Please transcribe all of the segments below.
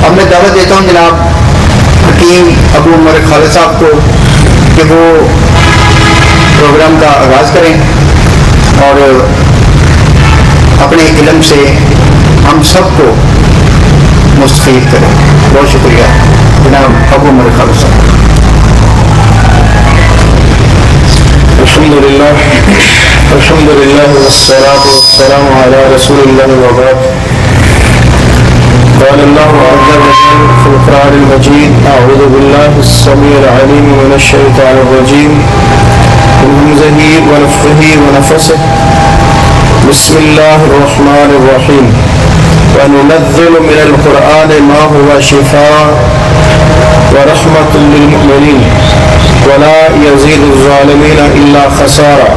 اب میں دعوت دیتا ہوں جناب حکیم ابو عمر خالد صاحب کو کہ وہ پروگرام کا آغاز کریں اور اپنے علم سے ہم سب کو مستفید کریں. بہت شکریہ جناب ابو عمر خالد صاحب. الحمد للہ والصلاة والسلام علی رسول اللہ وبعد. قال اللہ عز وجل فی القرآن المجید اعوذ باللہ السمیع العلیم من الشیطان الرجیم من همزہ ونفخہ ونفثہ. بسم اللہ الرحمن الرحیم. وننزل من القرآن ما هو شفاء ورحمة للمؤمنين ولا يزيد الظالمين إلا خسارا.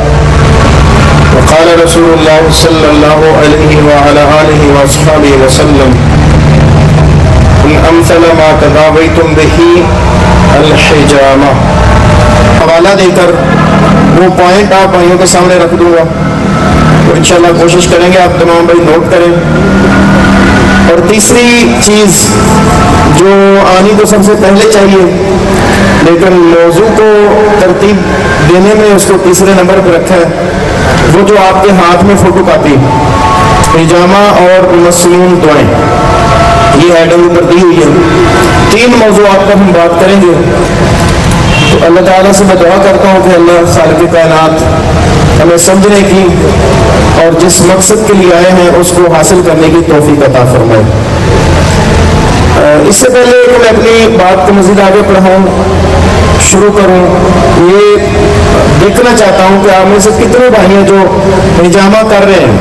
وقال رسول الله صلى الله عليه وعلى آله وأصحابه وسلم أمثل ما تداويتم به الحجامة. حوالہ دے کر وہ پوائنٹ آپ بھائیوں کے سامنے رکھ دوں گا تو انشاءاللہ کوشش کریں گے آپ تمام بھائی نوٹ کریں. اور تیسری چیز جو آنی تو سب سے پہلے چاہیے لیکن موضوع کو ترتیب دینے میں اس کو تیسرے نمبر پہ رکھا ہے, وہ جو آپ کے ہاتھ میں فوٹو کاپی حجامہ اور مسنون دعائیں یہ ہیڈنگ پر دی ہوئی ہے. 3 موضوعات پر ہم بات کریں گے. تو اللہ تعالیٰ سے میں دعا کرتا ہوں کہ اللہ خالق کائنات ہمیں سمجھنے کی اور جس مقصد کے لیے آئے ہیں اس کو حاصل کرنے کی توفیق عطا فرمائے. اس سے پہلے کہ میں اپنی بات کو مزید آگے بڑھاؤں شروع کروں, یہ دیکھنا چاہتا ہوں کہ آپ میں سے کتنے بھائی ہیں جو حجامہ کر رہے ہیں,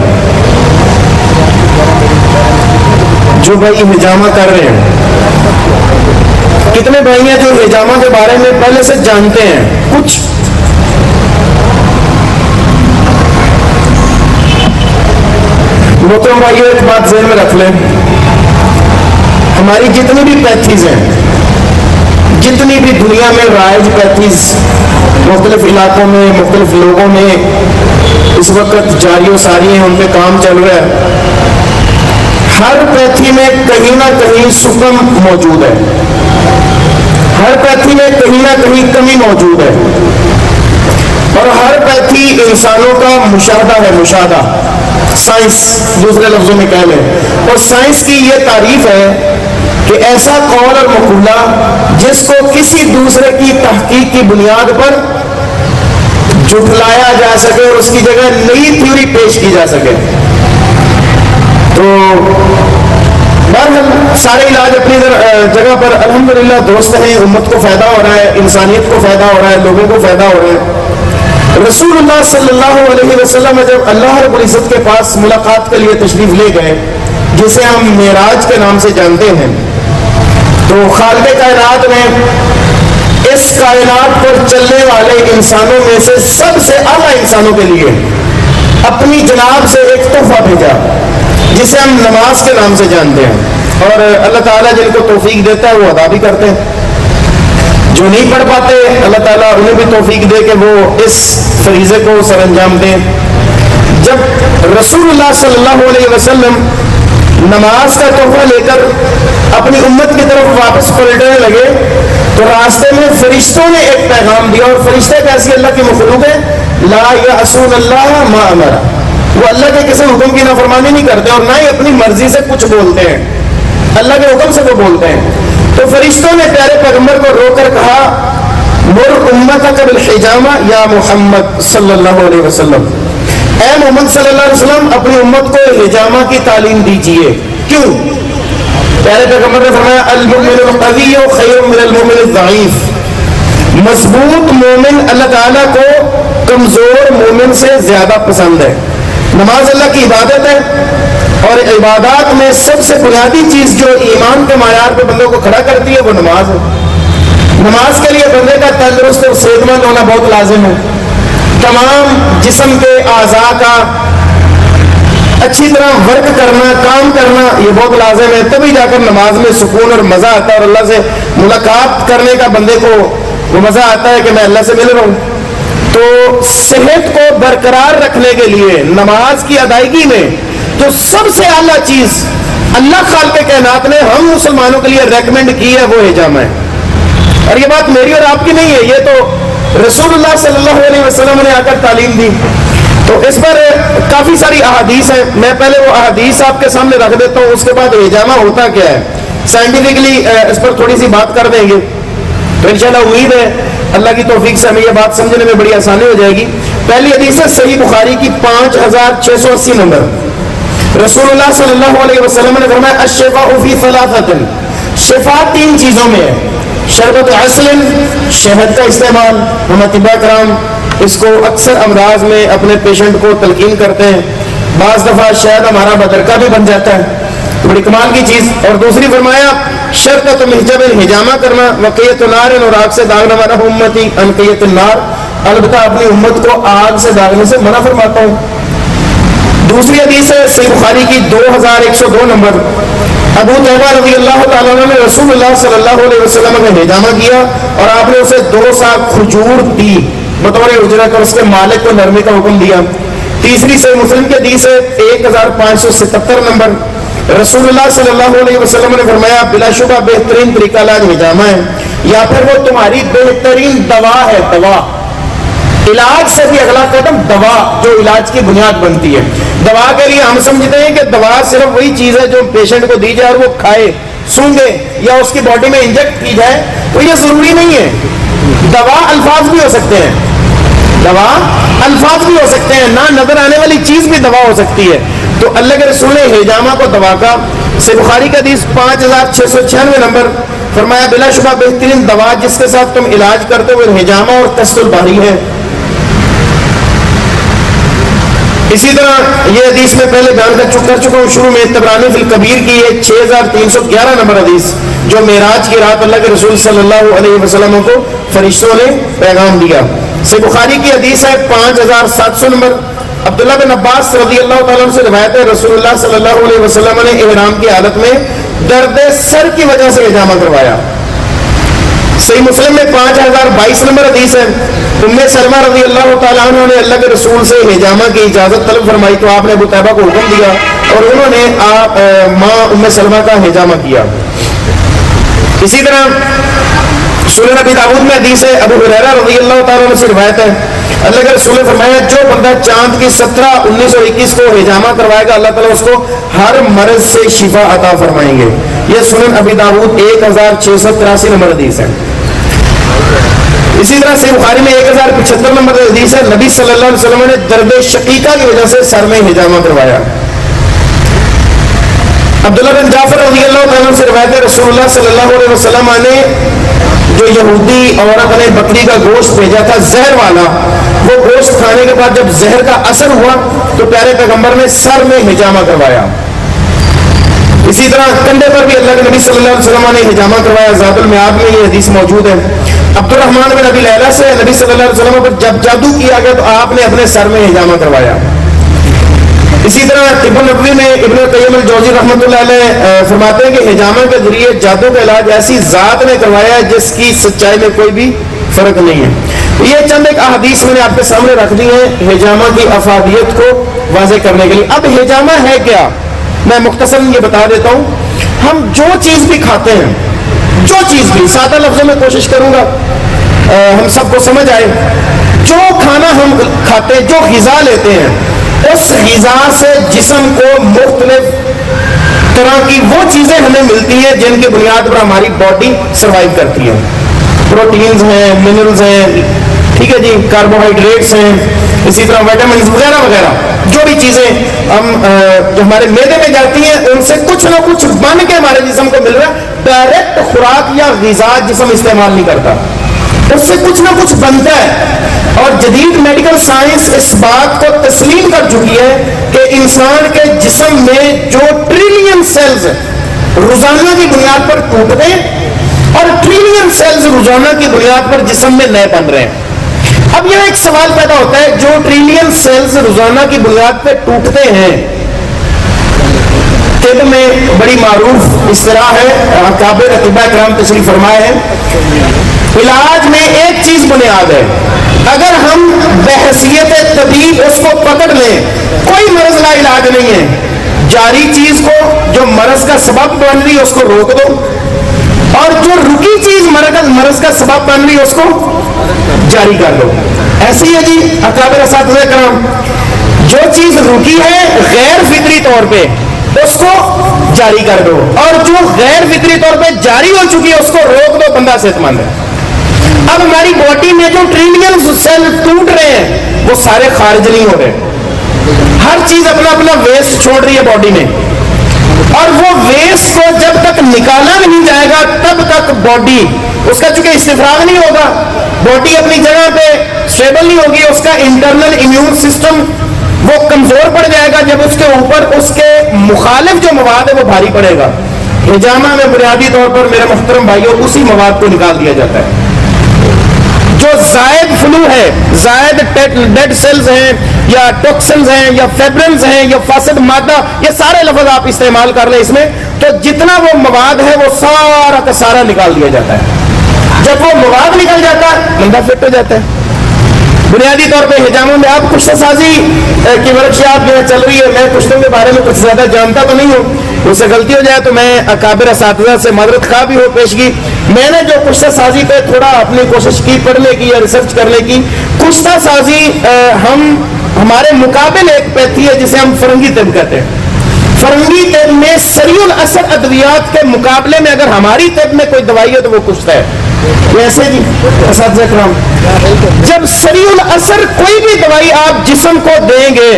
جو بھائی حجامہ کر رہے ہیں. کتنے بھائی ہیں جو حجامہ کے بارے میں پہلے سے جانتے ہیں کچھ. محترم بھائیو ایک بات ذہن میں رکھ لیں, ہماری جتنی بھی پیتھیز ہیں, جتنی بھی دنیا میں رائج پیتھیز مختلف علاقوں میں مختلف لوگوں میں اس وقت جاری و ساری ہیں, ان پہ کام چل رہا ہے, ہر پیتھی میں کہیں نہ کہیں سکم موجود ہے, ہر پیتھی میں کہیں نہ کہیں کمی موجود ہے, اور ہر پیتھی انسانوں کا مشاہدہ ہے. مشاہدہ سائنس دوسرے لفظوں میں کہہ لیں, اور سائنس کی یہ تعریف ہے کہ ایسا قول اور مقولہ جس کو کسی دوسرے کی تحقیق کی بنیاد پر جھٹلایا جا سکے اور اس کی جگہ نئی تھیوری پیش کی جا سکے. تو بہرحال سارے علاج اپنی جگہ پر الحمدللہ درست ہیں, امت کو فائدہ ہو رہا ہے, انسانیت کو فائدہ ہو رہا ہے, لوگوں کو فائدہ ہو رہا ہے. رسول اللہ صلی اللہ علیہ وسلم جب اللہ رب العزت کے پاس ملاقات کے لیے تشریف لے گئے, جسے ہم معراج کے نام سے جانتے ہیں, تو خالق کائنات نے اس کائنات پر چلنے والے انسانوں میں سے سب سے اعلیٰ انسانوں کے لیے اپنی جناب سے ایک تحفہ بھیجا جسے ہم نماز کے نام سے جانتے ہیں. اور اللہ تعالیٰ جن کو توفیق دیتا ہے وہ ادا بھی کرتے ہیں, جو نہیں پڑھ پاتے اللہ تعالیٰ انہیں بھی توفیق دے کہ وہ اس فریضے کو سر انجام دیں. جب رسول اللہ صلی اللہ علیہ وسلم نماز کا تحفہ لے کر اپنی امت کی طرف واپس پلٹنے لگے تو راستے میں فرشتوں نے ایک پیغام دیا, اور فرشتے کیسی اللہ کی مخلوق ہے, لا یعصون اللہ ما امر, وہ اللہ کے کسی حکم کی نافرمانی نہیں کرتے اور نہ ہی اپنی مرضی سے کچھ بولتے ہیں, اللہ کے حکم سے وہ بولتے ہیں. تو فرشتوں نے پیارے پیغمبر کو رو کر کہا, مر امتک بالحجامہ یا محمد صلی اللہ علیہ وسلم, اے محمد صلی اللہ علیہ وسلم اپنی امت کو حجامہ کی تعلیم دیجیے. کیوں؟ پیارے پیغمبر نے فرمایا المؤمن القوی خیر من المؤمن الضعیف, مضبوط مومن اللہ تعالیٰ کو کمزور مومن سے زیادہ پسند ہے. نماز اللہ کی عبادت ہے, اور عبادات میں سب سے بنیادی چیز جو ایمان کے معیار پہ بندوں کو کھڑا کرتی ہے وہ نماز ہے. نماز کے لیے بندے کا تندرست اور صحت مند ہونا بہت لازم ہے. تمام جسم کے اعضاء کا اچھی طرح ورک کرنا, کام کرنا یہ بہت لازم ہے, تبھی جا کر نماز میں سکون اور مزہ آتا ہے, اور اللہ سے ملاقات کرنے کا بندے کو وہ مزہ آتا ہے کہ میں اللہ سے مل رہا ہوں. تو صحت کو برقرار رکھنے کے لیے نماز کی ادائیگی میں جو سب سے اعلیٰ چیز اللہ خالق کائنات نے ہم مسلمانوں کے لیے ریکمینڈ کی ہے وہ ہجامہ ہے. اور یہ بات میری اور آپ کی نہیں ہے, یہ تو رسول اللہ صلی اللہ علیہ وسلم نے آ کر تعلیم دی. تو اس پر کافی ساری احادیث ہیں, میں پہلے وہ احادیث آپ کے سامنے رکھ دیتا ہوں, اس کے بعد ہجامہ ہوتا کیا ہے سائنٹیفکلی اس پر تھوڑی سی بات کر دیں گے. تو انشاءاللہ امید ہے اللہ کی توفیق سے ہمیں یہ بات سمجھنے میں بڑی آسانی ہو جائے گی. پہلی حدیث ہے صحیح بخاری کی 5680 نمبر. رسول اللہ صلی اللہ علیہ وسلم نے فرمایا الشفاء فی ثلاثۃ, شفا 3 چیزوں میں ہے. شربت عسل, شہد کا استعمال, ہم اطباء کرام اس کو اکثر امراض میں اپنے پیشنٹ کو تلقین کرتے ہیں. بعض دفعہ شہد ہمارا بدرقہ بھی بن جاتا ہے, بڑی کمال کی چیز. اور دوسری فرمایا شرکت محجب ہجامہ کرنا, وقیت نار, اور آگ سے داغنا والا امتی انقیت النار, البتہ اپنی امت کو آگ سے داغنے سے منع فرماتا ہوں. دوسری حدیث ہے صحیح بخاری کی 2102 نمبر. ابو طیبہ رضی اللہ تعالیٰ عنہ نے رسول اللہ صلی اللہ علیہ وسلم کا ہجامہ کیا اور آپ نے اسے 2 سا کھجور دی بطور اجرت اور اس کے مالک کو نرمی کا حکم دیا. تیسری صحیح مسلم کی حدیث ہے 1577 نمبر. رسول اللہ صلی اللہ علیہ وسلم نے فرمایا بلا شبہ بہترین طریقہ علاج ہجامہ ہے, یا پھر وہ تمہاری بہترین دوا ہے. دوا, علاج سے بھی اگلا قدم دوا, جو علاج کی بنیاد بنتی ہے. دوا کے لیے ہم سمجھتے ہیں کہ دوا صرف وہی چیز ہے جو پیشنٹ کو دی جائے اور وہ کھائے, سونگے یا اس کی باڈی میں انجیکٹ کی جائے, تو یہ ضروری نہیں ہے. دوا الفاظ بھی ہو سکتے ہیں, دوا الفاظ بھی ہو سکتے ہیں, نہ نظر آنے والی چیز بھی دوا ہو سکتی ہے. تو اللہ کے رسول نے ہجامہ کو دوا کا. صحیح بخاری کا حدیث 5696 نمبر. فرمایا بلا شبہ بہترین دوا جس کے ساتھ تم علاج کرتے ہوئے ہجامہ اور قصۃ الباری ہے. اسی طرح یہ حدیث میں پہلے بیان کر چکا ہوں شروع میں, طبرانی فی الکبیر کی یہ 6311 نمبر حدیث, جو معراج کی رات اللہ کے رسول صلی اللہ علیہ وسلم کو فرشتوں نے پیغام دیا. صحیح بخاری کی حدیث ہے 5700 نمبر. عبداللہ بن عباس رضی اللہ تعالیٰ عنہ سے روایت ہے رسول اللہ صلی اللہ علیہ وسلم نے احرام کی حالت میں درد سر کی وجہ سے ہجامہ کروایا. صحیح مسلم میں 5022 نمبر حدیث ہے. ام سلمہ رضی اللہ تعالیٰ عنہ نے اللہ کے رسول سے ہجامہ کی اجازت طلب فرمائی تو آپ نے ابو طیبہ کو حکم دیا اور انہوں نے ماں ام سلمہ کا ہجامہ کیا. اسی طرح سنن ابی داؤد میں حدیث ہے ابو ہریرہ رضی اللہ تعالیٰ عنہ سے روایت ہے اللہ کے رسول نے فرمایا جو بندہ چاند کی 17 19 اور 21 کو ہجامہ کروائے گا اللہ تعالیٰ اس کو ہر مرض سے شفا عطا فرمائیں گے. یہ سنن ابی داؤد 1683 نمبر حدیث ہے. اسی طرح صحیح بخاری میں 1075 نمبر حدیث ہے نبی صلی اللہ علیہ وسلم نے درد شقیقہ کی وجہ سے سر میں ہجامہ کروایا. عبداللہ بن جعفر رضی اللہ تعالیٰ سے روایت ہے رسول اللہ صلی اللہ علیہ وسلم نے جو یہودی عورت نے بکری کا گوشت بھیجا تھا زہر والا, وہ گوشت کھانے کے بعد جب زہر کا اثر ہوا تو پیارے پیغمبر نے سر میں ہجامہ کروایا. اسی طرح کندھے پر بھی اللہ کے نبی صلی اللہ علیہ وسلم نے ہجامہ کروایا. زاد المعاد میں یہ حدیث موجود ہے. عبد الرحمن بن ابی لیلہ سے نبی صلی اللہ علیہ وسلم پر جب جادو کیا گیا تو آپ نے اپنے سر میں ہجامہ کروایا. اسی طرح طب النبوی میں ابن قیم الجوزی رحمۃ اللہ علیہ فرماتے ہیں کہ ہجامہ کے ذریعے جادو کا علاج ایسی ذات نے کروایا ہے جس کی سچائی میں کوئی بھی فرق نہیں ہے. یہ چند ایک احادیث میں نے آپ کے سامنے رکھ دی ہیں ہجامہ کی افادیت کو واضح کرنے کے لیے. اب ہجامہ ہے کیا, میں مختصراً یہ بتا دیتا ہوں. ہم جو چیز بھی کھاتے ہیں, جو چیز بھی, سادہ لفظوں میں کوشش کروں گا ہم سب کو سمجھ آئے, جو کھانا ہم کھاتے ہیں, جو غذا لیتے ہیں, اس غذا سے جسم کو مختلف طرح کی وہ چیزیں ہمیں ملتی ہیں جن کی بنیاد پر ہماری باڈی سروائیو کرتی ہے. پروٹینز ہیں, منرلز ہیں, ٹھیک ہے جی, کاربوہائیڈریٹس ہیں, اسی طرح وائٹامنز وغیرہ وغیرہ. جو بھی چیزیں ہم جو ہمارے معدے میں جاتی ہیں ان سے کچھ نہ کچھ بن کے ہمارے جسم کو مل رہا ہے. ڈائریکٹ خوراک یا غذا جسم استعمال نہیں کرتا, اس سے کچھ نہ کچھ بنتا ہے. اور جدید میڈیکل سائنس اس بات کو تسلیم کر چکی ہے کہ انسان کے جسم میں جو ٹریلین سیلز روزانہ کی بنیاد پر ٹوٹتے ہیں اور ٹریلین سیلز روزانہ کی بنیاد پر جسم میں نئے بن رہے ہیں. اب یہ ایک سوال پیدا ہوتا ہے, جو ٹریلین سیلز روزانہ کی بنیاد پہ ٹوٹتے ہیں, طب میں بڑی معروف اصطلاح ہے, اکابر اطباء کرام تشریف فرمائے ہیں, علاج میں ایک چیز بنیاد ہے. اگر ہم بحیثیت طبیب اس کو پکڑ لیں, کوئی مرض لا علاج نہیں ہے, جاری چیز کو جو مرض کا سبب بن رہی ہے اس کو روک دو، اور جو رکی چیز مرض کا سبب بن رہی ہے اس کو جاری کر دو. ایسے ہی ہے جی اکابر اساتذہ کرام، جو چیز رکی ہے غیر فطری طور پہ اس کو جاری کر دو، اور جو غیر فطری طور پہ جاری ہو چکی ہے اس کو روک دو، بندہ صحت مند ہے. اب ہماری باڈی میں جو ٹریلین سیل ٹوٹ رہے ہیں وہ سارے خارج نہیں ہو رہے، ہر چیز اپنا اپنا ویسٹ چھوڑ رہی ہے باڈی میں، اور وہ ویسٹ کو جب تک نکالا نہیں جائے گا تب تک باڈی اس کا چونکہ استفراغ نہیں ہوگا، باڈی اپنی جگہ پہ اسٹیبل نہیں ہوگی، اس کا انٹرنل امیون سسٹم وہ کمزور پڑ جائے گا، جب اس کے اوپر اس کے مخالف جو مواد ہے وہ بھاری پڑے گا. ہجامہ میں بنیادی طور پر میرے محترم بھائیوں اسی مواد کو نکال دیا جاتا ہے. جو زائد فلو ہے، زائد ڈیڈ سیلز ہیں یا ٹوکسنز ہیں یا فیبرنز ہیں یا فاسد مادہ، یہ سارے لفظ آپ استعمال کر لیں اس میں، تو جتنا وہ مواد ہے وہ سارا کا سارا نکال دیا جاتا ہے. جب وہ مواد نکل جاتا ہے بندہ فٹ ہو جاتا ہے. بنیادی طور پہ ہجاموں میں آپ کشتہ سازی کی ورکشاپ جو ہے چل رہی ہے، میں کشتوں کے بارے میں کچھ زیادہ جانتا تو نہیں ہوں، اس سے غلطی ہو جائے تو میں اکابر اساتذہ سے معذرت خواہ بھی ہو پیشگی. میں نے جو کشتہ سازی پہ تھوڑا اپنی کوشش کی پڑھنے کی یا ریسرچ کرنے کی، کشتہ سازی ہمارے مقابل ایک پیتھی ہے جسے ہم فرنگی طب کہتے ہیں. فرنگی طب میں سریع الاثر ادویات کے مقابلے میں اگر ہماری طب میں کوئی دوائی ہے تو وہ کشتہ ہے. کیسے جی اساتذہ کرام؟ جب سریع الاثر کوئی بھی دوائی آپ جسم کو دیں گے،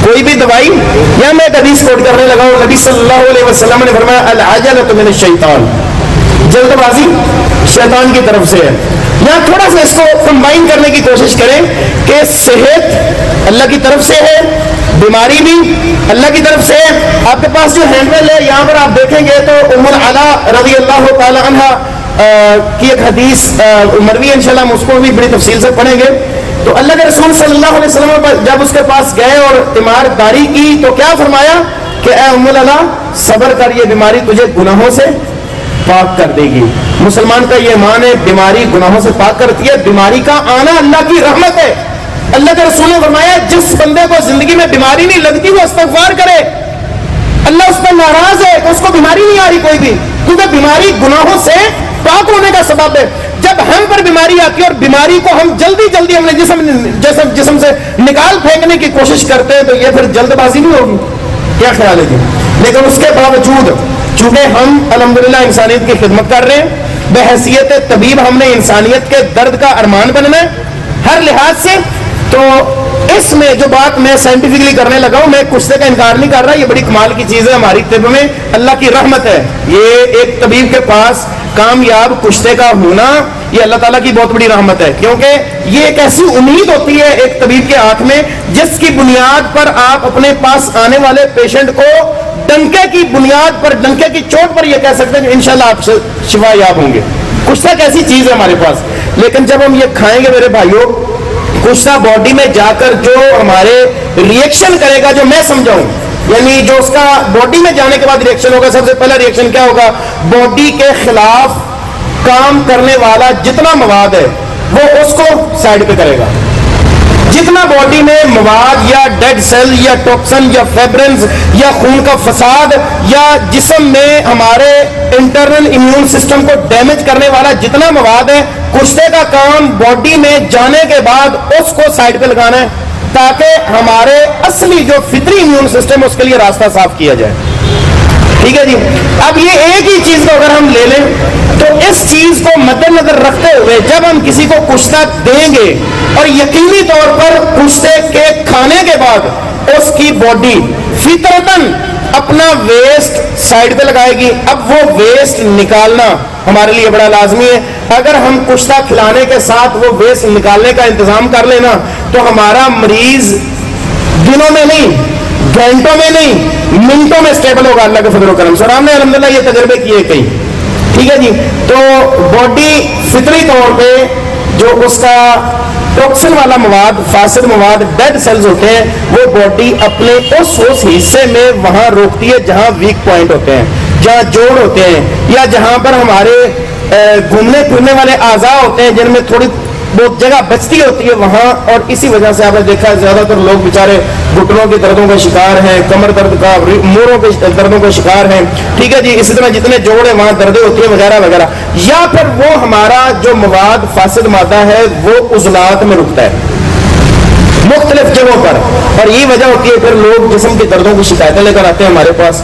کوئی بھی دوائی، یا میں ایک حدیث کوٹ کرنے لگا ہوں، نبی صلی اللہ علیہ وسلم نے فرمایا العجلۃ من الشیطان، جلد بازی شیطان کی طرف سے ہے. یہاں تھوڑا سا اس کو کمبائن کرنے کی کوشش کریں کہ صحت اللہ کی طرف سے ہے، بیماری بھی اللہ کی طرف سے ہے. آپ کے پاس جو ہینڈل ہے یہاں پر آپ دیکھیں گے تو ام العلا رضی اللہ تعالی عنہ کی ایک حدیث مروی ہے، انشاءاللہ ہم اس کو بھی بڑی تفصیل سے پڑھیں گے. تو اللہ کے رسول صلی اللہ علیہ وسلم جب اس کے پاس گئے اور تیمار داری کی تو کیا فرمایا کہ اے ام العلا صبر کر، یہ بیماری تجھے گناہوں سے پاک کر دے گی. مسلمان کا یہ ایمان ہے بیماری گناہوں سے پاک کرتی ہے، بیماری کا آنا اللہ کی رحمت ہے. اللہ کے رسول نے فرمایا جس بندے کو زندگی میں بیماری نہیں لگتی وہ استغفار کرے، اللہ اس پہ ناراض ہے کہ اس کو بیماری نہیں آ رہی کوئی بھی، کیونکہ بیماری گناہوں سے پاک ہونے کا سبب ہے. جب ہم پر بیماری آتی ہے اور بیماری کو ہم جلدی اپنے جسم سے نکال پھینکنے کی کوشش کرتے ہیں تو یہ پھر جلد بازی نہیں ہوگی. کیا خیال ہے جی؟ لیکن اس کے باوجود چونکہ ہم الحمدللہ انسانیت کی خدمت کر رہے ہیں، بحیثیت طبیب ہم نے انسانیت کے درد کا ارمان بننا ہے ہر لحاظ سے. تو اس میں جو بات میں سائنٹیفکلی کرنے لگا ہوں، میں کشتے کا انکار نہیں کر رہا، یہ بڑی کمال کی چیز ہے ہماری طب میں، اللہ کی رحمت ہے. یہ ایک طبیب کے پاس کامیاب کشتے کا ہونا یہ اللہ تعالیٰ کی بہت بڑی رحمت ہے، کیونکہ یہ ایک ایسی امید ہوتی ہے ایک طبیب کے ہاتھ میں جس کی بنیاد پر آپ اپنے پاس آنے والے پیشنٹ کو ڈنکے کی بنیاد پر، ڈنکے کی چوٹ پر یہ کہہ سکتے ہیں کہ انشاءاللہ آپ شفا یاب ہوں گے. کشتہ ایسی چیز ہے ہمارے پاس. لیکن جب ہم یہ کھائیں گے میرے بھائیوں، کشتہ باڈی میں جا کر جو ہمارے ریئیکشن کرے گا، جو میں سمجھاؤں، یعنی جو اس کا باڈی میں جانے کے بعد ریئیکشن ہوگا، سب سے پہلا ریئیکشن کیا ہوگا؟ باڈی کے خلاف کام کرنے والا جتنا مواد ہے وہ اس کو سائڈ پہ کرے گا. جتنا باڈی میں مواد یا ڈیڈ سیل یا ٹوکسن یا فیبرنز یا خون کا فساد یا جسم میں ہمارے انٹرنل امیون سسٹم کو ڈیمیج کرنے والا جتنا مواد ہے، کشتے کا کام باڈی میں جانے کے بعد اس کو سائڈ پہ لگانا ہے تاکہ ہمارے اصلی جو فطری امیون سسٹم اس کے لیے راستہ صاف کیا جائے. ٹھیک ہے جی؟ اب یہ ایک ہی چیز کو اگر ہم لے لیں تو اس چیز کو مد نظر رکھتے ہوئے جب ہم کسی کو کشتہ دیں گے اور یقینی طور پر کشتے کے کھانے کے بعد اس کی باڈی فطرتاً اپنا ویسٹ سائڈ پہ لگائے گی. اب وہ ویسٹ نکالنا ہمارے لیے بڑا لازمی ہے. اگر ہم کشتہ کھلانے کے ساتھ وہ ویسٹ نکالنے کا انتظام کر لینا تو ہمارا مریض دنوں میں نہیں، گھنٹوں میں نہیں، منٹوں میں سٹیبل ہوگا اللہ کے فضل و کرم سے. اور ہم نے الحمدللہ یہ تجربے کیے کئی. ٹھیک ہے جی؟ تو باڈی فطری طور پہ جو اس کا ٹوکسن والا مواد، فاسد مواد، ڈیڈ سیلز ہوتے ہیں، وہ باڈی اپنے اس حصے میں وہاں روکتی ہے جہاں ویک پوائنٹ ہوتے ہیں، جہاں جوڑ ہوتے ہیں، یا جہاں پر ہمارے گھومنے پھرنے والے اعضاء ہوتے ہیں جن میں تھوڑی وہ جگہ بچتی ہوتی ہے وہاں، اور اسی وجہ سے آپ نے دیکھا ہے زیادہ تر لوگ بیچارے گھٹنوں کے دردوں کا شکار ہیں، کمر درد کا، موڑوں کے دردوں کا شکار ہیں، ٹھیک ہے جی، اسی طرح جتنے جوڑ ہیں وہاں دردیں ہوتی ہیں وغیرہ وغیرہ، یا پھر وہ ہمارا جو مواد فاسد مادہ ہے وہ عضلات میں رکتا ہے مختلف جگہوں پر، اور یہی وجہ ہوتی ہے پھر لوگ جسم کی دردوں کی شکایتیں لے کر آتے ہیں ہمارے پاس،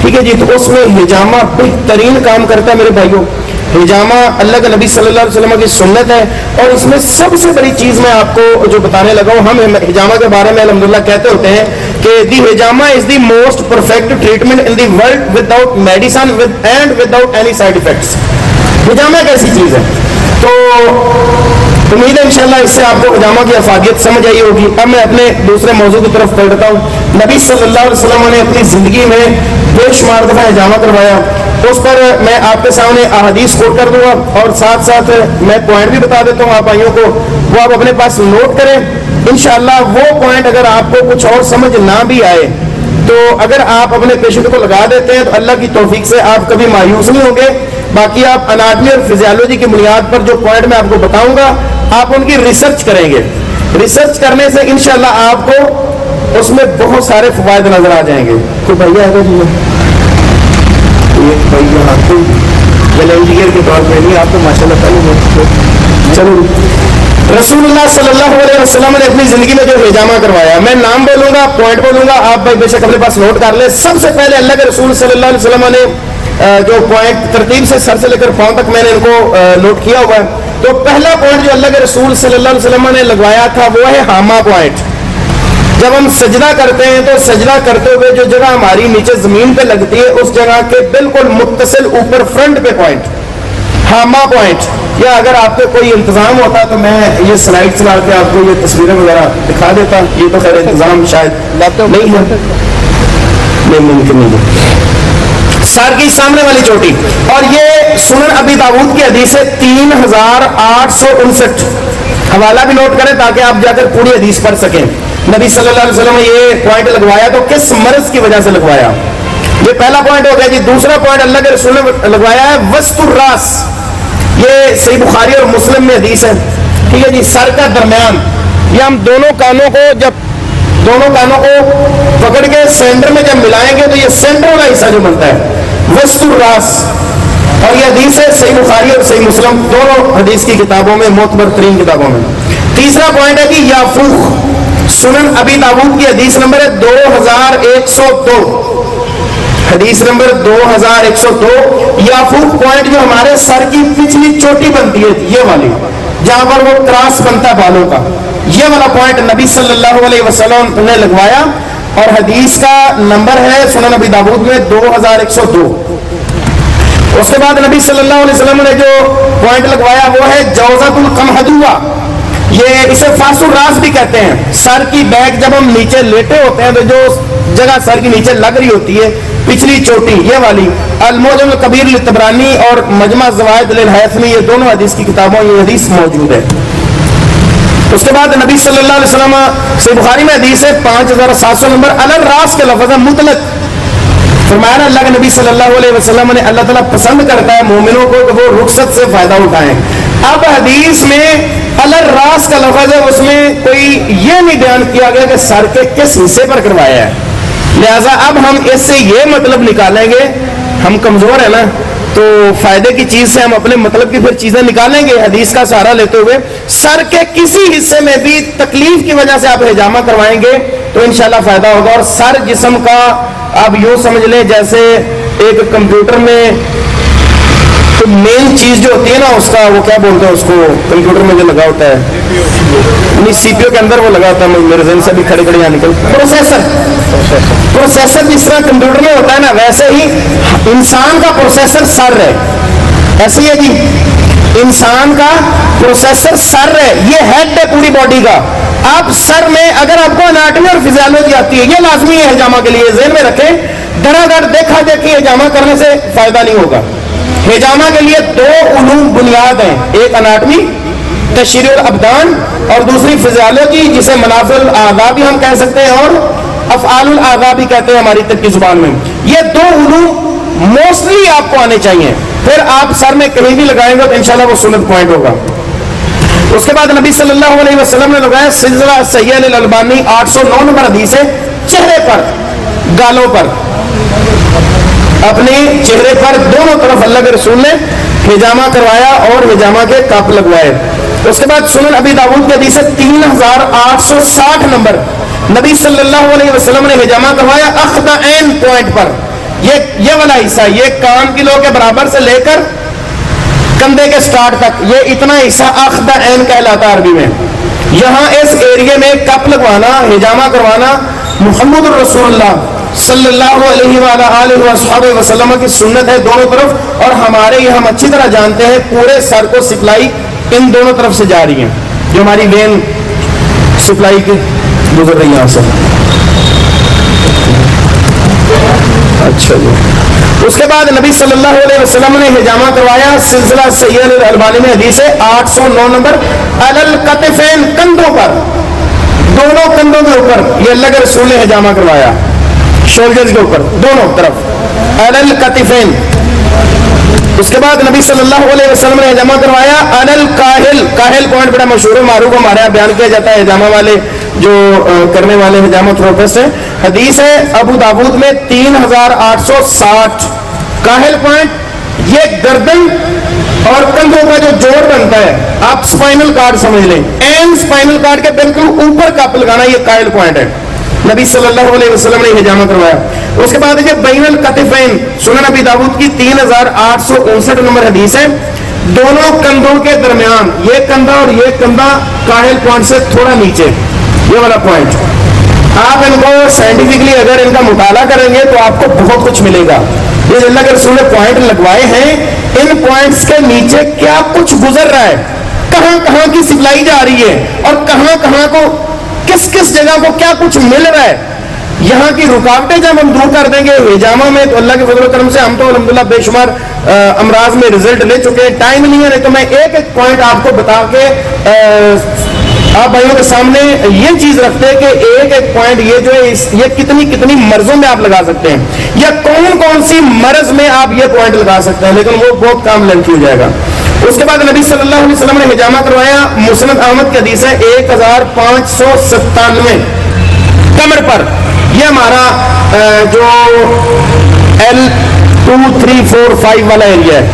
ٹھیک ہے جی۔ تو اس میں حجامہ بہترین کام کرتا ہے میرے بھائیوں۔ حجامہ اللہ کے نبی صلی اللہ علیہ وسلم کی سنت ہے، اور اس میں سب سے بڑی چیز میں آپ کو جو بتانے لگا ہوں، ہم حجامہ کے بارے میں الحمدللہ کہتے ہوتے ہیں کہ دی حجامہ is the most perfect treatment in the world without medicine and without any side effects. حجامہ ایک ایسی چیز ہے، تو امید ہے انشاءاللہ اس سے آپ کو حجامہ کی افادیت سمجھ آئی ہوگی۔ اب میں اپنے دوسرے موضوع کی طرف پلٹتا ہوں۔ نبی صلی اللہ علیہ وسلم نے اپنی زندگی میں بے شمار دفعہ حجامہ کروایا، اس پر میں آپ کے سامنے احادیث کوٹ کر دوں گا، اور ساتھ ساتھ میں پوائنٹ بھی بتا دیتا ہوں آپ بھائیوں کو، وہ آپ اپنے پاس نوٹ کریں۔ انشاءاللہ وہ پوائنٹ اگر آپ کو کچھ اور سمجھ نہ بھی آئے تو اگر آپ اپنے پیشنٹ کو لگا دیتے ہیں تو اللہ کی توفیق سے آپ کبھی مایوس نہیں ہوں گے۔ باقی آپ اناٹمی اور فزیالوجی کی بنیاد پر جو پوائنٹ میں آپ کو بتاؤں گا آپ ان کی ریسرچ کریں گے، ریسرچ کرنے سے انشاءاللہ آپ کو اس میں بہت سارے فوائد نظر آ جائیں گے۔ تو بھیا ہے جی والنٹیئر کے طور پہ نہیں، آپ تو ماشاءاللہ پہلے چلو۔ رسول اللہ صلی اللہ علیہ وسلم نے اپنی زندگی میں جو حجامہ کروایا، میں نام بولوں گا، پوائنٹ بولوں گا، آپ بھائی بے شک اپنے پاس نوٹ کر لیں۔ سب سے پہلے اللہ کے رسول صلی اللہ علیہ وسلم نے جو پوائنٹ ترتیب سے سر سے لے کر پاؤں تک میں نے ان کو نوٹ کیا ہوا ہے، تو پہلا پوائنٹ جو اللہ کے رسول صلی اللہ علیہ وسلم نے لگوایا تھا وہ ہے حامہ پوائنٹ۔ جب ہم سجدہ کرتے ہیں تو سجدہ کرتے ہوئے جو جگہ ہماری نیچے زمین پہ لگتی ہے اس جگہ کے بالکل متصل اوپر فرنٹ پہ پوائنٹ، حامہ پوائنٹ۔ یا اگر آپ پہ کوئی انتظام ہوتا تو میں یہ سلائڈ چلا کے آپ کو یہ تصویریں وغیرہ دکھا دیتا، یہ تو خیر انتظام شاید نہیں ہے، نہیں ممکن نہیں ہے۔ سر کی سامنے والی چوٹی، اور یہ سنن ابی داؤد کی حدیث ہے 3859، حوالہ بھی نوٹ کریں تاکہ آپ جا کر پوری حدیث پڑھ سکیں۔ نبی صلی اللہ علیہ وسلم نے یہ پوائنٹ لگوایا تو کس مرض کی وجہ سے لگوایا، یہ پہلا پوائنٹ ہو گیا جی۔ دوسرا پوائنٹ اللہ کے رسول نے لگوایا ہے وسط الراس، یہ صحیح بخاری اور مسلم میں حدیث ہے، ٹھیک ہے جی۔ سر کا درمیان، یہ ہم دونوں کانوں کو پکڑ کے سینٹر میں جب ملائیں گے تو یہ سینٹر والا حصہ جو بنتا ہے وسط الراس، اور یہ حدیث ہے صحیح بخاری اور صحیح مسلم دونوں حدیث کی کتابوں میں، معتبر ترین کتابوں میں۔ تیسرا پوائنٹ ہے کہ یافوخ، سنن ابی داؤد کی حدیث نمبر ہے 2102، حدیث نمبر 2102۔ یافوخ پوائنٹ جو ہمارے سر کی پچھلی چوٹی بنتی ہے یہ والی، جہاں پر وہ کراس بنتا ہے بالوں کا، یہ والا پوائنٹ نبی صلی اللہ علیہ وسلم نے لگوایا، اور حدیث کا نمبر ہے سنن ابی داؤد میں 2102۔ اس کے بعد نبی صلی اللہ علیہ وسلم نے جو پوائنٹ لگوایا وہ ہے جوزۃ القمحدوہ، یہ اسے فاس الراس بھی کہتے ہیں۔ سر کی بیک جب ہم نیچے لیٹے ہوتے ہیں تو جو جگہ سر کی نیچے لگ رہی ہوتی ہے پچھلی چوٹی یہ والی، المعجم الکبیر للطبرانی اور مجمع الزوائد للہیثمی، یہ دونوں حدیث کی کتابوں یہ حدیث موجود ہے۔ اس کے بعد نبی صلی اللہ علیہ وسلم سے بخاری میں حدیث ہے 5700 نمبر، الراس کے لفظ ہے مطلق، فرمایا اللہ کے نبی صلی اللہ علیہ وسلم نے اللہ تعالیٰ پسند کرتا ہے مومنوں کو کہ وہ رخصت سے فائدہ اٹھائیں۔ اب حدیث میں الراس کا لفظ ہے، اس میں کوئی یہ نہیں بیان کیا گیا کہ سر کے کس حصے پر کروایا ہے، لہذا اب ہم اس سے یہ مطلب نکالیں گے، ہم کمزور ہیں نا تو فائدے کی چیز سے ہم اپنے مطلب کی پھر چیزیں نکالیں گے حدیث کا سہارا لیتے ہوئے۔ سر کے کسی حصے میں بھی تکلیف کی وجہ سے آپ حجامہ کروائیں گے تو انشاءاللہ فائدہ ہوگا۔ اور سر جسم کا آپ یوں سمجھ لیں جیسے ایک کمپیوٹر میں تو مین چیز جو ہوتی ہے نا اس کا وہ کیا بولتے ہیں اس کو، کمپیوٹر میں جو لگا ہوتا ہے، نہیں سی پی یو کے اندر وہ لگا ہوتا ہے، میرے ذہن سے بھی کھڑے کھڑے یہاں نکل، پروسیسر جس طرح کمپیوٹر میں ہوتا ہے نا ویسے ہی انسان کا پروسیسر سر ہے، ایسے ہی ہے جی، انسان کا پروسیسر سر ہے، یہ ہیڈ ہے پوری باڈی کا۔ آپ سر میں اگر آپ کو اناٹمی اور فزیالوجی آتی ہے یہ لازمی ہے حجامہ کے لیے، ذہن میں رکھیں، دھڑا دھڑ دیکھا دیکھی حجامہ کرنے سے فائدہ نہیں ہوگا۔ حجامہ کے لیے دو علوم بنیاد ہیں، ایک اناٹمی تشریح الابدان اور دوسری فزیالوجی جسے منافع الاعضاء بھی ہم کہہ سکتے ہیں اور افعال الاعضاء بھی کہتے ہیں ہماری طب کی زبان میں۔ یہ دو علوم موسٹلی آپ کو آنے چاہیے، پھر آپ سر میں کہیں بھی لگائیں گے تو انشاءاللہ وہ سنت پوائنٹ ہوگا۔ اس کے بعد نبی صلی اللہ علیہ وسلم نے لگایا سلسلہ صحیح الالبانی 809 نمبر حدیث ہے، چہرے پر، گالوں پر، اپنے چہرے پر دونوں طرف اللہ کے رسول نے ہجامہ کروایا اور ہجامہ کے کپ لگوائے۔ اس کے بعد سنن ابی داؤد کی حدیث ہے 3860 نمبر، نبی صلی اللہ علیہ وسلم نے ہجامہ کروایا اخدعین پوائنٹ پر، یہ والا حصہ، یہ کان کی لو کے برابر سے لے کر کندھے کے سٹارٹ تک، یہ اتنا حصہ اخدعین کہلاتا ہے عربی میں۔ یہاں اس ایریے میں کپ لگوانا، ہجامہ کروانا محمد الرسول اللہ صلی اللہ علیہ وآلہ وصحبہ وسلم کی سنت ہے دونوں طرف، اور ہمارے یہ ہم اچھی طرح جانتے ہیں پورے سر کو سپلائی ان دونوں طرف سے جا رہی ہے، جو ہماری وین سپلائی کی گزر رہی ہے یہاں سے۔ اچھا جی، اس کے بعد نبی صلی اللہ علیہ وسلم نے ہجامہ کروایا سلسلہ صحیح الالبانی میں حدیث ہے 809 نمبر، علی الکتفین، کندھوں پر، دونوں کندھوں کے اوپر یہ اللہ کے رسول نے ہجامہ کروایا، شولڈرز کے اوپر دونوں طرف، علی الکتفین۔ اس کے بعد نبی صلی اللہ علیہ وسلم نے ہجامہ کروایا علی الکاہل، کاہل پوائنٹ بڑا مشہور و معروف ہمارے یہاں بیان کیا جاتا ہے، ہجامہ والے جو کرنے والے ہجامہ تھراپسٹ ہیں، حدیث ہے ابو داود میں 3860، کاہل پوائنٹ یہ گردن اور کندھوں کا جو جوڑ بنتا ہے، آپ سپائنل کارڈ سمجھ لیں، این سپائنل کارڈ کے بالکل اوپر کپ لگانا، یہ کاہل پوائنٹ ہے، نبی صلی اللہ علیہ وسلم نے ہجامہ کروایا۔ اس کے بعد یہ بین الکتفین، سنن ابی داؤد کی 3859 نمبر حدیث ہے، دونوں کندھوں کے درمیان، یہ کندھا اور یہ کندھا کاہل پوائنٹ سے تھوڑا نیچے، یہ والا پوائنٹ، آپ ان کو سائنٹیفکلی اگر ان کا مطالعہ کریں گے تو آپ کو بہت کچھ ملے گا۔ یہ اللہ کے رسول نے پوائنٹ لگوائے ہیں، ان پوائنٹس کے نیچے کیا کچھ گزر رہا ہے، کہاں کہاں کی سپلائی جا رہی ہے، اور کہاں کہاں کو کس کس جگہ کو کیا کچھ مل رہا ہے، یہاں کی رکاوٹیں جب ہم دور کر دیں گے ہجامہ میں تو اللہ کے فضل و کرم سے ہم تو الحمدللہ بے شمار امراض میں رزلٹ لے چکے ہیں، ٹائم نہیں ہے، نہیں تو میں ایک ایک پوائنٹ آپ کو بتا کے آپ بھائیوں کے سامنے یہ چیز رکھتے ہیں کہ ایک ایک پوائنٹ یہ جو ہے یہ کتنی کتنی مرضوں میں آپ لگا سکتے ہیں، یا کون کون سی مرض میں آپ یہ پوائنٹ لگا سکتے ہیں، لیکن وہ بہت کام لینتھی ہو جائے گا۔ اس کے بعد نبی صلی اللہ علیہ وسلم نے ہجامہ کروایا، مسند احمد کی حدیث ہے 1597 کمر پر، یہ ہمارا جو L2345 والا ایریا ہے،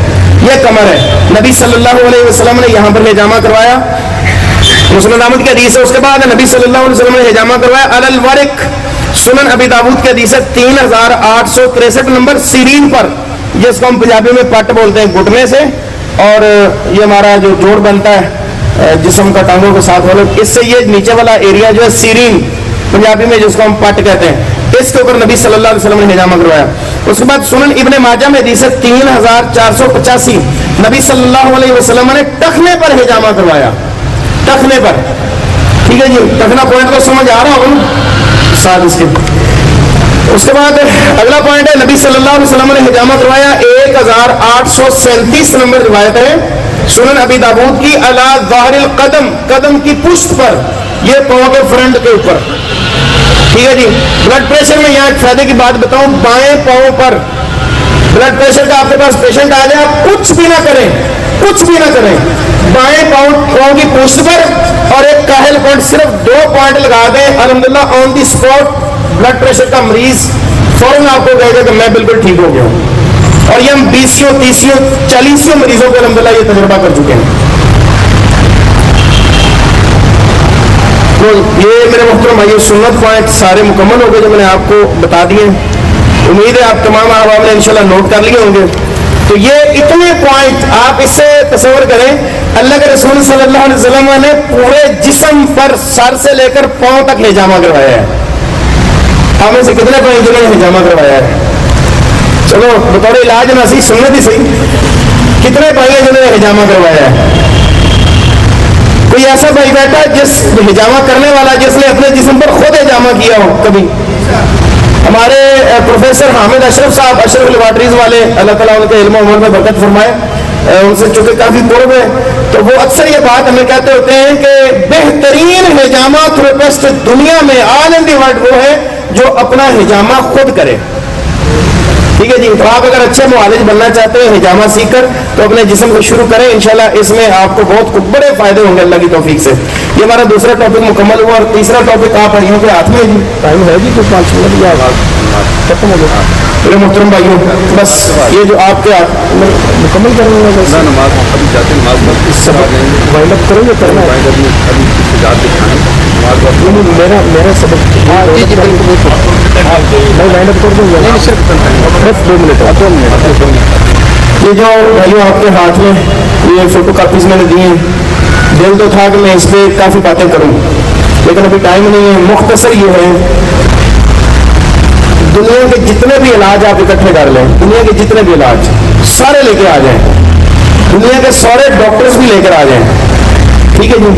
یہ کمر ہے، نبی صلی اللہ علیہ وسلم نے یہاں پر ہجامہ کروایا، مسند احمد کی حدیث ہے۔ اس کے بعد نبی صلی اللہ علیہ وسلم نے ہجامہ کروایا علی الورق، سنن ابی داؤد کی حدیث ہے 3863 نمبر، سیرین پر، جس کو ہم پنجابی میں پٹ بولتے ہیں گھٹنے سے، اور یہ ہمارا جو جوڑ بنتا ہے جسم کا ٹانگوں کے ساتھ والا، اس سے یہ نیچے والا ایریا جو ہے سیرین پنجابی میں جس کو ہم پٹ کہتے ہیں، اس کے اوپر نبی صلی اللہ علیہ وسلم نے ہجامہ کروایا۔ اس کے بعد سنن ابن ماجہ میں حدیث ہے 3485، نبی صلی اللہ علیہ وسلم نے ٹخنے پر ہجامہ کروایا، ٹخنے پر، ٹھیک ہے جی، ٹخنا پوائنٹ کو سمجھ آ رہا ہوں ساتھ اس کے۔ اس کے بعد اگلا پوائنٹ ہے نبی صلی اللہ علیہ وسلم نے ہجامہ کروایا 1837 نمبر روایت ہے، سنن ابی داؤد کی، علی ظاہر القدم، قدم کی پشت پر، یہ پاؤں کے فرنٹ کے اوپر، ٹھیک ہے جی۔ بلڈ پریشر میں یہاں ایک فائدے کی بات بتاؤں، بائیں پاؤں پر بلڈ پریشر کا آپ کے پاس پیشنٹ آ جائے، آپ کچھ بھی نہ کریں، کچھ بھی نہ کریں، بائیں پاؤں کی پشت پر اور ایک کاہل پوائنٹ، صرف 2 پوائنٹ لگا دیں، الحمدللہ آن دی اسپاٹ بلڈ پریشر کا مریض فوراً آپ کو کہے گا کہ میں بالکل ٹھیک ہو گیا ہوں، اور یہ ہم 20 30 40 مریضوں کو الحمدللہ یہ تجربہ کر چکے ہیں۔ تو یہ میرے محترم بھائیو سنت پوائنٹ سارے مکمل ہو گئے جو میں نے آپ کو بتا دیے، امید ہے آپ تمام احباب نے انشاءاللہ نوٹ کر لیے ہوں گے۔ تو یہ اتنے پوائنٹ آپ اس سے تصور کریں، اللہ کے رسول صلی اللہ علیہ وسلم نے پورے جسم پر سر سے لے کر پاؤں تک ہجامہ کروایا ہے۔ آپ میں سے کتنے بھائی جنہوں نے ہجامہ کروایا ہے؟ چلو بطور علاج نہ سی، سنت ہی صحیح، کتنے بھائی ہیں جنہوں نے ہجامہ کروایا ہے؟ کوئی ایسا بھائی بیٹھا جس ہجامہ کرنے والا جس نے اپنے جسم پر خود ہجامہ کیا ہو کبھی؟ ہمارے پروفیسر حامد اشرف صاحب، اشرف لیبارٹریز والے، اللہ تعالیٰ ان کے علم و عمر میں برکت فرمائے، ان سے چونکہ کافی قرب ہے، تو وہ اکثر یہ بات ہمیں کہتے ہوتے ہیں کہ بہترین ہجامہ تھراپسٹ دنیا میں آل ان دی ورلڈ وہ ہے جو اپنا ہجامہ خود کرے۔ ٹھیک ہے جی. تو آپ اگر اچھے معالج بننا چاہتے ہیں حجامہ سیکھ کر تو اپنے جسم کو شروع کریں, انشاءاللہ اس میں آپ کو بہت بڑے فائدے ہوں گے اللہ کی توفیق سے. یہ ہمارا دوسرا ٹاپک مکمل ہوا, اور تیسرا ٹاپک آپ بھائیوں کے ہاتھ میں ہے جی. ٹائم ہے جی کچھ 5 منٹ یا ختم ہو گیا. میرے محترم بھائیوں, بس یہ جو آپ کے ہاتھ مکمل کریں گے نماز ابھی جاتے ہیں, نماز سبق وائنڈ اپ کریں گے, کرنا میرا سبق میں وائنڈ اپ کر دوں گا بس 2 منٹ. یہ جو بھائیوں آپ کے ہاتھ میں یہ فوٹو کاپیز میں نے دی ہیں, دل تو تھا کہ میں اس پہ کافی باتیں کروں, لیکن ابھی ٹائم نہیں ہے. مختصر یہ ہے, دنیا کے جتنے بھی علاج آپ اکٹھے کر لیں, دنیا کے جتنے بھی علاج سارے لے کے آ جائیں, دنیا کے سارے ڈاکٹرز بھی لے کر آ جائیں, ٹھیک ہے جی,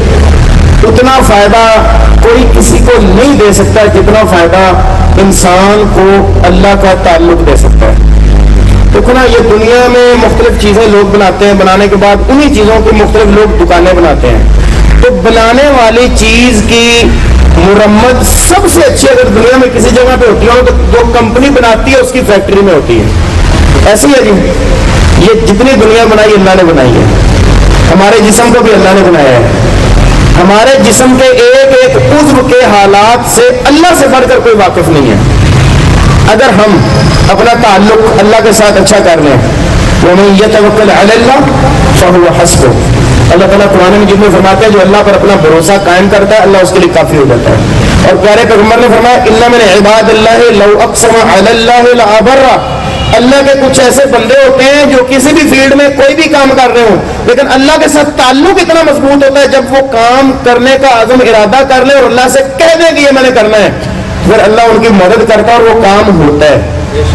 اتنا فائدہ کوئی کسی کو نہیں دے سکتا جتنا فائدہ انسان کو اللہ کا تعلق دے سکتا ہے. دیکھو نا, یہ دنیا میں مختلف چیزیں لوگ بناتے ہیں, بنانے کے بعد انہی چیزوں کی مختلف لوگ دکانیں بناتے ہیں. تو بنانے والی چیز کی مرمت سب سے اچھی اگر دنیا میں کسی جگہ پہ ہوتی ہو تو جو کمپنی بناتی ہے اس کی فیکٹری میں ہوتی ہے. ایسی ہے جی, یہ جتنی دنیا بنائی اللہ نے بنائی ہے. ہمارے جسم کو بھی اللہ نے بنایا ہے. ہمارے جسم کے ایک ایک عضو کے حالات سے اللہ سے بڑھ کر کوئی واقف نہیں ہے. اگر ہم اپنا تعلق اللہ کے ساتھ اچھا کر لیں, وَمَن يَتَوَكَّلْ عَلَى اللَّهِ فَهُوَ حَسْبُهُ, اللہ تعالیٰ قرآن مجید میں فرماتے ہیں جو اللہ پر اپنا بھروسہ قائم کرتا ہے اللہ اس کے لیے کافی ہو جاتا ہے. اور پیارے پیغمبر نے فرمایا اِنَّ مِنْ عِبَادِ اللَّهِ لَوْ أَقْسَمَ عَلَى اللَّهِ لَأَبَرَّ, اللہ کے کچھ ایسے بندے ہوتے ہیں جو کسی بھی فیلڈ میں کوئی بھی کام کر رہے ہوں, لیکن اللہ کے ساتھ تعلق اتنا مضبوط ہوتا ہے جب وہ کام کرنے کا عزم ارادہ کر لے اور اللہ سے کہہ دے کہ یہ میں نے کرنا ہے, پھر اللہ ان کی مدد کرتا ہے اور وہ کام ہوتا ہے.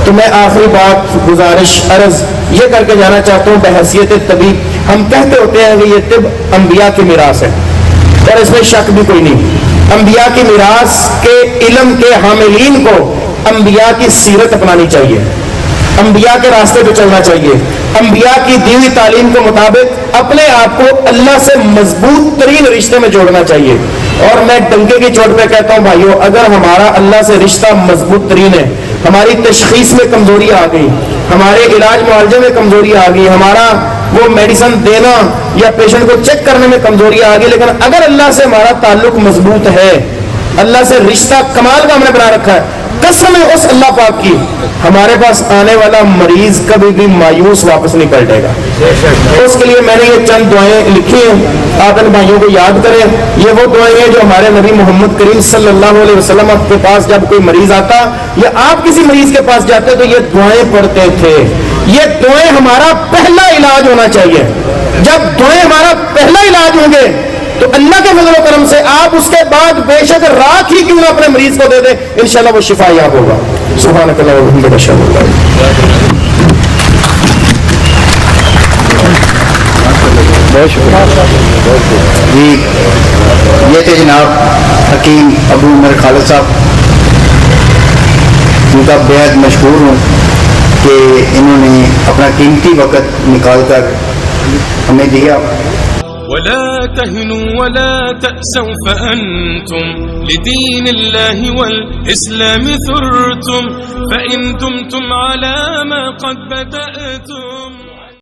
تو میں آخری بات گزارش عرض یہ کر کے جانا چاہتا ہوں بحیثیت طبیب. ہم کہتے ہوتے ہیں کہ یہ طب انبیاء کی میراث ہے, اور اس میں شک بھی کوئی نہیں. انبیاء کی میراث کے علم کے حاملین کو انبیاء کی سیرت اپنانی چاہیے, انبیاء کے راستے پہ چلنا چاہیے, انبیاء کی دی ہوئی تعلیم کے مطابق اپنے آپ کو اللہ سے مضبوط ترین رشتے میں جوڑنا چاہیے. اور میں ڈنکے کی چوٹ پہ کہتا ہوں بھائیو, اگر ہمارا اللہ سے رشتہ مضبوط ترین ہے, ہماری تشخیص میں کمزوری آ گئی, ہمارے علاج معالجے میں کمزوری آ گئی, ہمارا وہ میڈیسن دینا یا پیشنٹ کو چیک کرنے میں کمزوری آ گئی, لیکن اگر اللہ سے ہمارا تعلق مضبوط ہے, اللہ سے رشتہ کمال کا ہم نے بنا رکھا ہے, قسم ہے اس اللہ پاک کی, ہمارے پاس آنے والا مریض کبھی بھی مایوس واپس نہیں پلٹے گا. اس کے لیے میں نے یہ چند دعائیں لکھی ہیں, آپ ان بھائیوں کو یاد کریں. یہ وہ دعائیں ہیں جو ہمارے نبی محمد کریم صلی اللہ علیہ وسلم کے پاس جب کوئی مریض آتا یا آپ کسی مریض کے پاس جاتے تو یہ دعائیں پڑھتے تھے. یہ دعائیں ہمارا پہلا علاج ہونا چاہیے. جب دعائیں ہمارا پہلا علاج ہوں گے تو اللہ کے فضل و کرم سے آپ اس کے بعد بے شک راکھ ہی کیوں نہ اپنے مریض کو دے دیں, انشاءاللہ وہ شفا یاب ہوگا. سبحانک اللہ و بحمدک اشہد ان لا الہ الا انت. بہت شکریہ جی. یہ تھے جناب حکیم ابو عمر خالد صاحب, ان کا بےحد مشہور ہوں کہ انہوں نے اپنا قیمتی وقت نکال کر ہمیں دیا. ولا تهنوا ولا تأسوا فأنتم لدين الله والإسلام ثرتم فإن دمتم على ما قد بدأتم